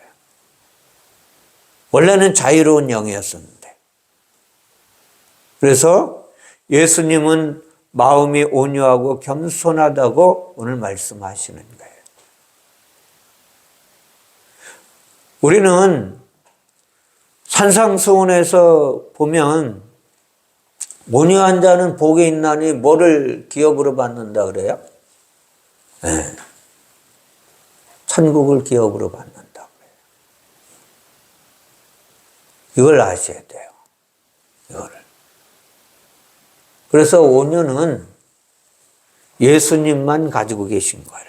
원래는 자유로운 영이었었는데. 그래서 예수님은 마음이 온유하고 겸손하다고 오늘 말씀하시는 거예요. 우리는 산상수훈에서 보면 온유한 자는 복이 있나니 뭐를 기업으로 받는다 그래요? 네. 천국을 기업으로 받는다 그래요. 이걸 아셔야 돼요. 이거를. 그래서 온유는 예수님만 가지고 계신 거예요.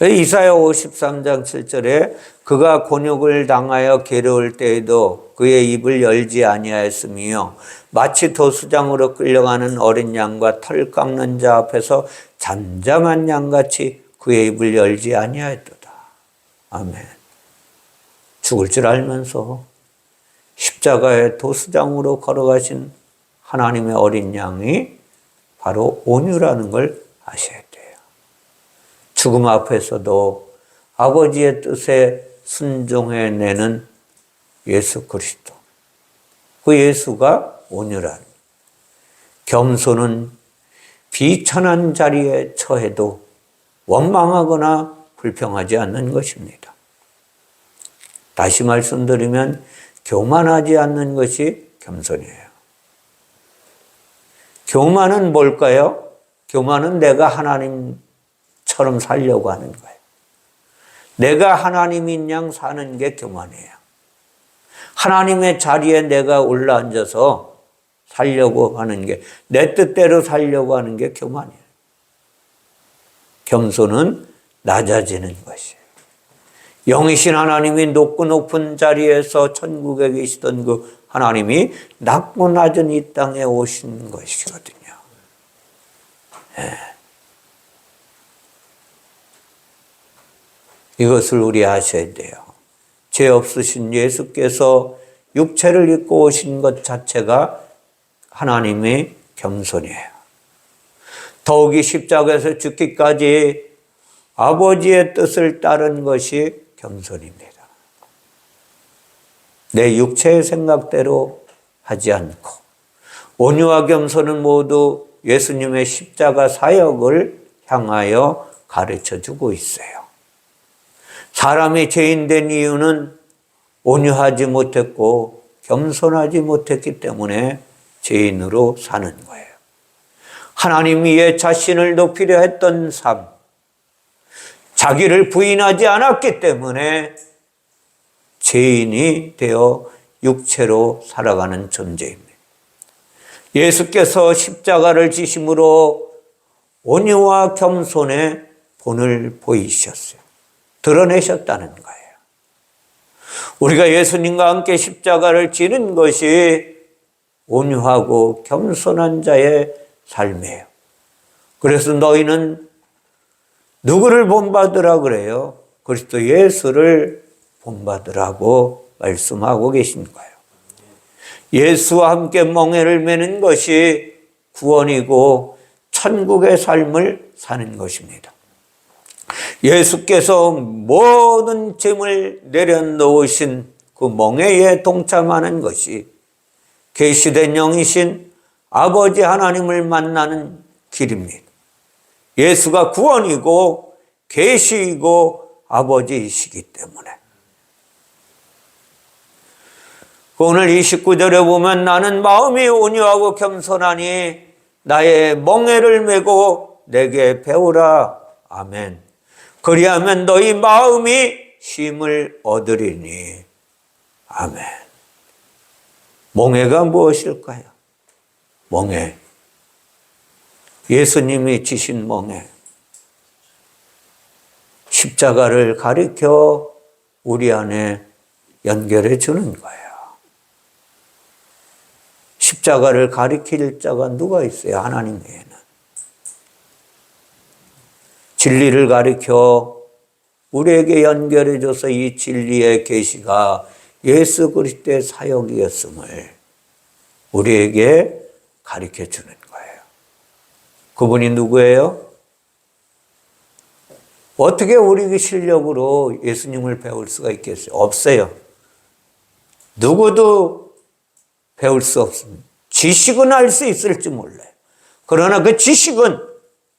이사야 53장 7절에 그가 곤욕을 당하여 괴로울 때에도 그의 입을 열지 아니하였으며 마치 도수장으로 끌려가는 어린 양과 털 깎는 자 앞에서 잠잠한 양같이 그의 입을 열지 아니하였도다. 아멘. 죽을 줄 알면서 십자가의 도수장으로 걸어가신 하나님의 어린 양이 바로 온유라는 걸 아셔야 돼요. 죽음 앞에서도 아버지의 뜻에 순종해내는 예수 그리스도. 그 예수가 온유란. 겸손은 비천한 자리에 처해도 원망하거나 불평하지 않는 것입니다. 다시 말씀드리면 교만하지 않는 것이 겸손이에요. 교만은 뭘까요? 교만은 내가 하나님처럼 살려고 하는 거예요. 내가 하나님인 양 사는 게 교만이에요. 하나님의 자리에 내가 올라앉아서 살려고 하는 게, 내 뜻대로 살려고 하는 게 교만이에요. 겸손은 낮아지는 것이에요. 영이신 하나님이 높은 자리에서 천국에 계시던 그 하나님이 낮고 낮은 이 땅에 오신 것이거든요. 네. 이것을 우리 아셔야 돼요. 죄 없으신 예수께서 육체를 입고 오신 것 자체가 하나님의 겸손이에요. 더욱이 십자가에서 죽기까지 아버지의 뜻을 따른 것이 겸손입니다. 내 육체의 생각대로 하지 않고, 온유와 겸손은 모두 예수님의 십자가 사역을 향하여 가르쳐주고 있어요. 사람이 죄인된 이유는 온유하지 못했고 겸손하지 못했기 때문에 죄인으로 사는 거예요. 하나님 위에 자신을 높이려 했던 삶, 자기를 부인하지 않았기 때문에 죄인이 되어 육체로 살아가는 존재입니다. 예수께서 십자가를 지심으로 온유와 겸손의 본을 보이셨어요. 드러내셨다는 거예요. 우리가 예수님과 함께 십자가를 지는 것이 온유하고 겸손한 자의 삶이에요. 그래서 너희는 누구를 본받으라 그래요? 그리스도 예수를 본받으라고 말씀하고 계신 거예요. 예수와 함께 멍에를 매는 것이 구원이고 천국의 삶을 사는 것입니다. 예수께서 모든 짐을 내려놓으신 그 멍에에 동참하는 것이 계시된 영이신 아버지 하나님을 만나는 길입니다. 예수가 구원이고 계시이고 아버지이시기 때문에. 오늘 29절에 보면 나는 마음이 온유하고 겸손하니 나의 멍에를 메고 내게 배우라. 아멘. 그리하면 너희 마음이 쉼을 얻으리니. 아멘. 멍에가 무엇일까요? 멍에. 예수님이 지신 멍에. 십자가를 가리켜 우리 안에 연결해 주는 거예요. 십자가를 가리킬 자가 누가 있어요? 하나님 외에는. 진리를 가리켜 우리에게 연결해 줘서 이 진리의 계시가 예수 그리스도의 사역이었음을 우리에게 가르쳐 주는 거예요. 그분이 누구예요? 어떻게 우리 실력으로 예수님을 배울 수가 있겠어요? 없어요. 누구도 배울 수 없습니다. 지식은 알 수 있을지 몰라요. 그러나 그 지식은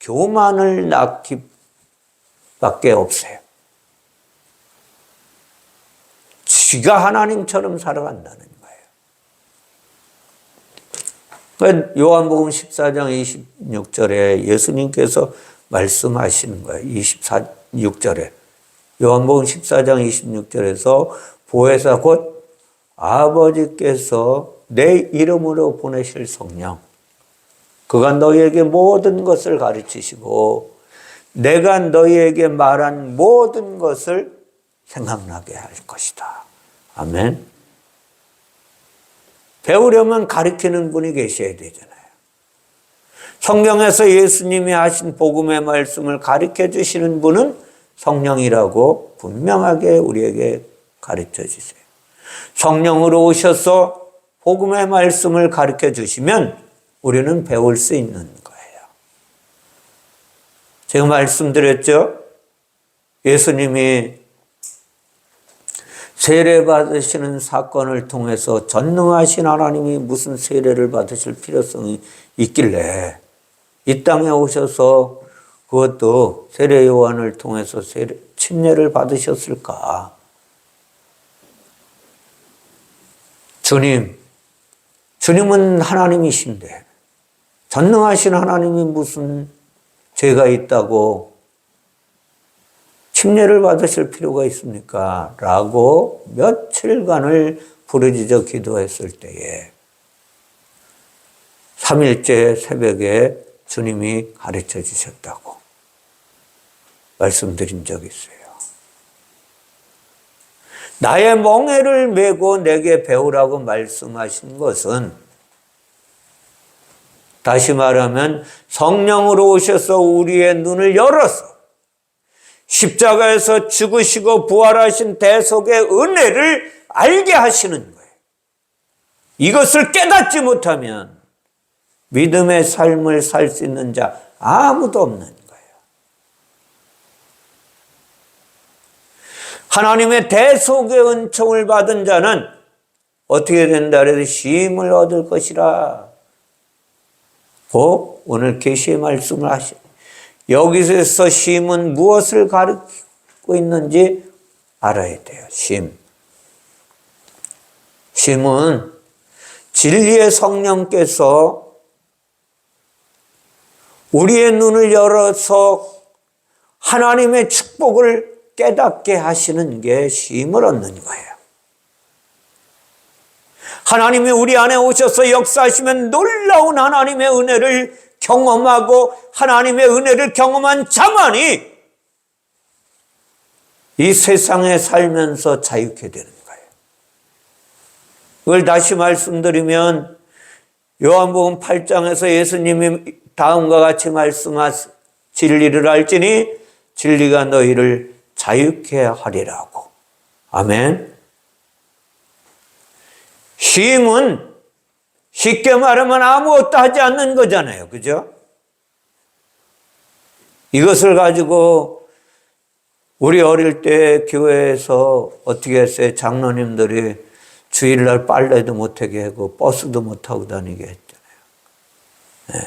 교만을 낳기 밖에 없어요. 지가 하나님처럼 살아간다는 거예요. 요한복음 14장 26절에 예수님께서 말씀하시는 거예요. 26절에. 요한복음 14장 26절에서 보혜사 곧 아버지께서 내 이름으로 보내실 성령, 그가 너희에게 모든 것을 가르치시고 내가 너희에게 말한 모든 것을 생각나게 할 것이다. 아멘. 배우려면 가르치는 분이 계셔야 되잖아요. 성경에서 예수님이 하신 복음의 말씀을 가르쳐 주시는 분은 성령이라고 분명하게 우리에게 가르쳐 주세요. 성령으로 오셔서 복음의 말씀을 가르쳐 주시면 우리는 배울 수 있는 거예요. 제가 말씀드렸죠? 예수님이 세례 받으시는 사건을 통해서 전능하신 하나님이 무슨 세례를 받으실 필요성이 있길래 이 땅에 오셔서 그것도 세례 요한을 통해서 침례를 받으셨을까? 주님은 하나님이신데 전능하신 하나님이 무슨 죄가 있다고 침례를 받으실 필요가 있습니까? 라고 며칠간을 부르짖어 기도했을 때에 3일째 새벽에 주님이 가르쳐 주셨다고 말씀드린 적이 있어요. 나의 멍에를 메고 내게 배우라고 말씀하신 것은 다시 말하면 성령으로 오셔서 우리의 눈을 열어서 십자가에서 죽으시고 부활하신 대속의 은혜를 알게 하시는 거예요. 이것을 깨닫지 못하면 믿음의 삶을 살 수 있는 자 아무도 없는 거예요. 하나님의 대속의 은총을 받은 자는 어떻게 된다 그래서 쉼을 얻을 것이라. 꼭 오늘 계시의 말씀을 하시네. 여기서 쉼은 무엇을 가리키고 있는지 알아야 돼요. 쉼은 진리의 성령께서 우리의 눈을 열어서 하나님의 축복을 깨닫게 하시는 게 쉼을 얻는 거예요. 하나님이 우리 안에 오셔서 역사하시면 놀라운 하나님의 은혜를 경험하고 하나님의 은혜를 경험한 자만이 이 세상에 살면서 자유케 되는 거예요. 그걸 다시 말씀드리면 요한복음 8장에서 예수님이 다음과 같이 말씀하신 진리를 알지니 진리가 너희를 자유케 하리라고. 아멘. 쉼은 쉽게 말하면 아무것도 하지 않는 거잖아요. 그죠? 이것을 가지고 우리 어릴 때 교회에서 어떻게 했어요? 장로님들이 주일날 빨래도 못하게 하고 버스도 못 타고 다니게 했잖아요. 네.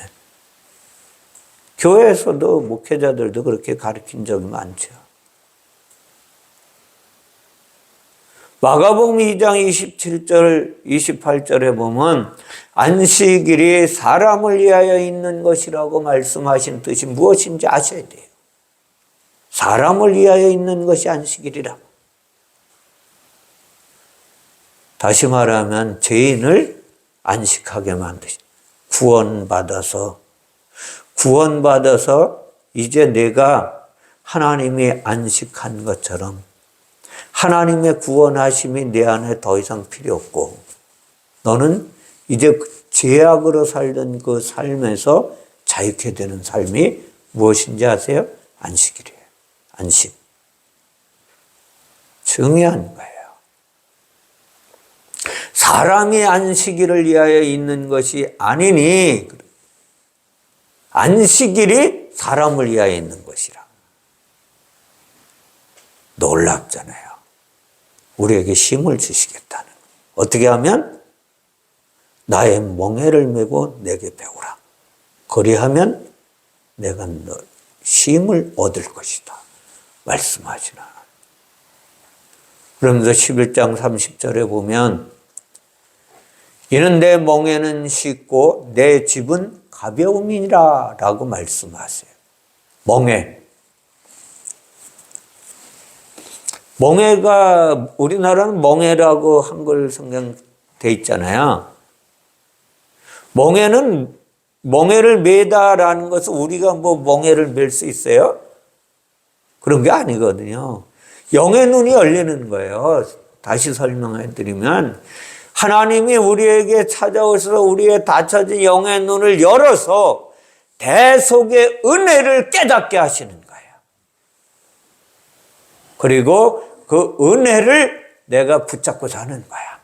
교회에서도 목회자들도 그렇게 가르친 적이 많죠. 마가복음 2장 27절, 28절에 보면 안식일이 사람을 위하여 있는 것이라고 말씀하신 뜻이 무엇인지 아셔야 돼요. 사람을 위하여 있는 것이 안식일이라. 다시 말하면 죄인을 안식하게 만드시. 구원받아서 이제 내가 하나님이 안식한 것처럼 하나님의 구원하심이 내 안에 더 이상 필요 없고 너는 이제 죄악으로 살던 그 삶에서 자유케 되는 삶이 무엇인지 아세요? 안식일이에요. 안식. 중요한 거예요. 사람이 안식일을 위하여 있는 것이 아니니 안식일이 사람을 위하여 있는 것이라. 놀랍잖아요. 우리에게 힘을 주시겠다는. 어떻게 하면? 나의 멍에를 메고 내게 배우라. 그리하면 내가 너 힘을 얻을 것이다. 말씀하시나. 그러면서 11장 30절에 보면 이는 내 멍에는 쉽고 내 집은 가벼움이니라 라고 말씀하세요. 멍에가 우리나라는 멍에라고 한글 성경돼 있잖아요. 멍에를 매다라는 것은 우리가 뭐 멍에를 맬 수 있어요? 그런 게 아니거든요. 영의 눈이 열리는 거예요. 다시 설명해 드리면 하나님이 우리에게 찾아오셔서 우리의 닫혀진 영의 눈을 열어서 대속의 은혜를 깨닫게 하시는 거예요. 그리고 그 은혜를 내가 붙잡고 사는 거야.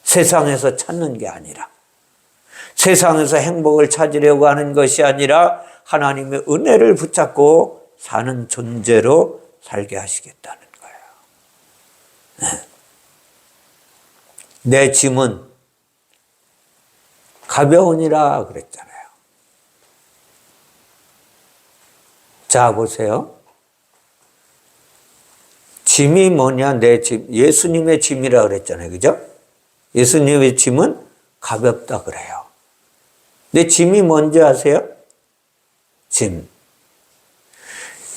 세상에서 찾는 게 아니라, 세상에서 행복을 찾으려고 하는 것이 아니라 하나님의 은혜를 붙잡고 사는 존재로 살게 하시겠다는 거예요. 내 짐은 가벼우니라 그랬잖아요. 자, 보세요. 짐이 뭐냐? 내 짐. 예수님의 짐이라 그랬잖아요. 그죠? 예수님의 짐은 가볍다 그래요. 내 짐이 뭔지 아세요? 짐.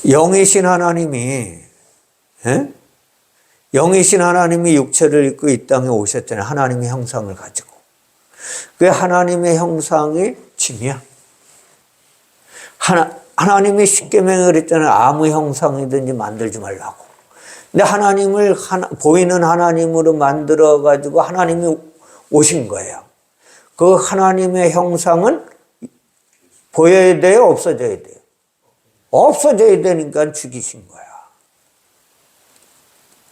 영이신 하나님이, 영이신 하나님이 육체를 입고 이 땅에 오셨잖아요. 하나님의 형상을 가지고. 그 하나님의 형상이 짐이야. 하나님이 십계명에 그랬잖아요. 아무 형상이든지 만들지 말라고. 근데 하나님을 보이는 하나님으로 만들어 가지고 하나님이 오신 거예요. 그 하나님의 형상은 보여야 돼요? 없어져야 돼요? 없어져야 되니까 죽이신 거야.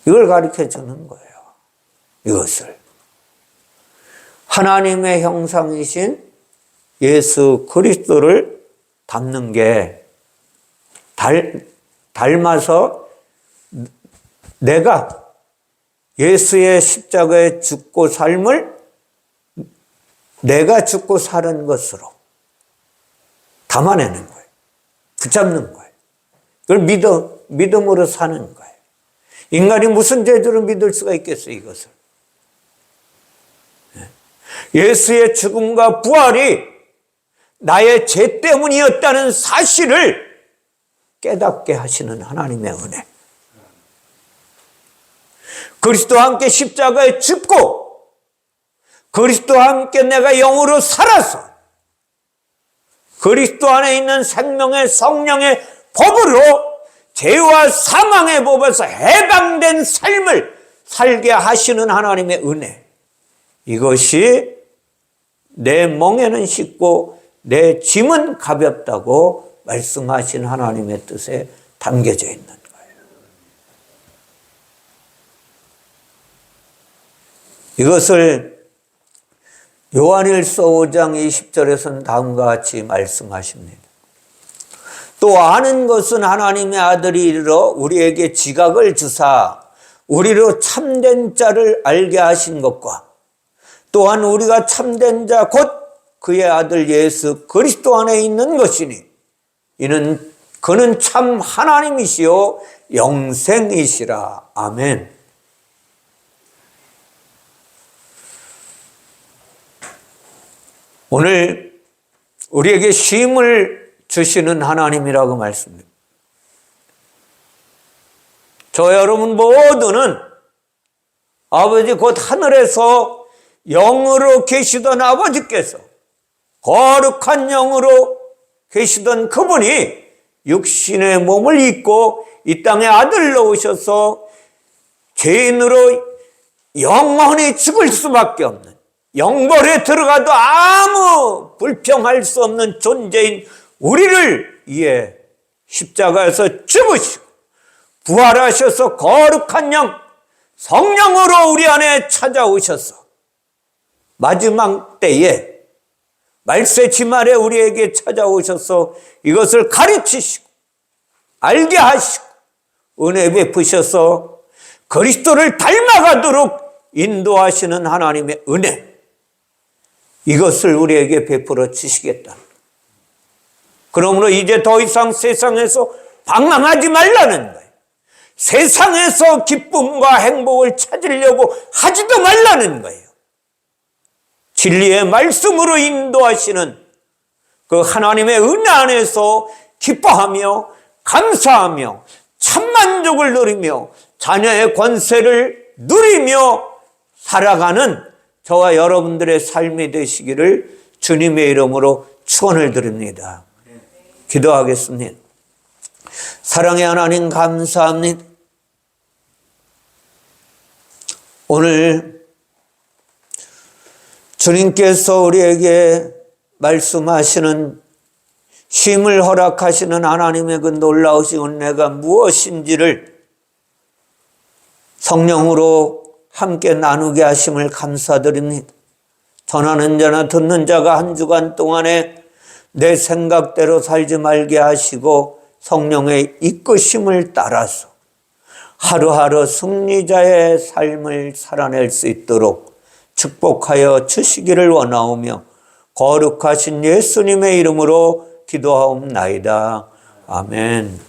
이걸 가르쳐 주는 거예요. 이것을. 하나님의 형상이신 예수 그리스도를 닮는 게 닮아서 내가 예수의 십자가에 죽고 삶을 내가 죽고 사는 것으로 담아내는 거예요. 붙잡는 거예요. 그걸 믿음으로 사는 거예요. 인간이 무슨 제도로 믿을 수가 있겠어요, 이것을. 예수의 죽음과 부활이 나의 죄 때문이었다는 사실을 깨닫게 하시는 하나님의 은혜. 그리스도와 함께 십자가에 죽고 그리스도와 함께 내가 영으로 살아서 그리스도 안에 있는 생명의 성령의 법으로 죄와 사망의 법에서 해방된 삶을 살게 하시는 하나님의 은혜. 이것이 내 멍에는 쉽고 내 짐은 가볍다고 말씀하신 하나님의 뜻에 담겨져 있는 거예요. 이것을 요한일서 5장 20절에서는 다음과 같이 말씀하십니다. 또 아는 것은 하나님의 아들이 이르러 우리에게 지각을 주사 우리로 참된 자를 알게 하신 것과 또한 우리가 참된 자 곧 그의 아들 예수 그리스도 안에 있는 것이니 그는 참 하나님이시요 영생이시라. 아멘. 오늘 우리에게 쉼을 주시는 하나님이라고 말씀드립니다. 저 여러분 모두는 아버지 곧 하늘에서 영으로 계시던 아버지께서 거룩한 영으로 계시던 그분이 육신의 몸을 입고 이 땅에 아들로 오셔서 죄인으로 영원히 죽을 수밖에 없는 영벌에 들어가도 아무 불평할 수 없는 존재인 우리를 위해 십자가에서 죽으시고 부활하셔서 거룩한 영 성령으로 우리 안에 찾아오셔서 마지막 때에 말세 지말에 우리에게 찾아오셔서 이것을 가르치시고 알게 하시고 은혜 베푸셔서 그리스도를 닮아가도록 인도하시는 하나님의 은혜, 이것을 우리에게 베풀어 주시겠다. 그러므로 이제 더 이상 세상에서 방황하지 말라는 거예요. 세상에서 기쁨과 행복을 찾으려고 하지도 말라는 거예요. 진리의 말씀으로 인도하시는 그 하나님의 은혜 안에서 기뻐하며 감사하며 참만족을 누리며 자녀의 권세를 누리며 살아가는 저와 여러분들의 삶이 되시기를 주님의 이름으로 축원을 드립니다. 기도하겠습니다. 사랑의 하나님 감사합니다. 오늘 주님께서 우리에게 말씀하시는 쉼을 허락하시는 하나님의 그 놀라우신 은혜가 무엇인지를 성령으로 함께 나누게 하심을 감사드립니다. 전하는 자나 듣는 자가 한 주간 동안에 내 생각대로 살지 말게 하시고 성령의 이끄심을 따라서 하루하루 승리자의 삶을 살아낼 수 있도록 축복하여 주시기를 원하오며 거룩하신 예수님의 이름으로 기도하옵나이다. 아멘.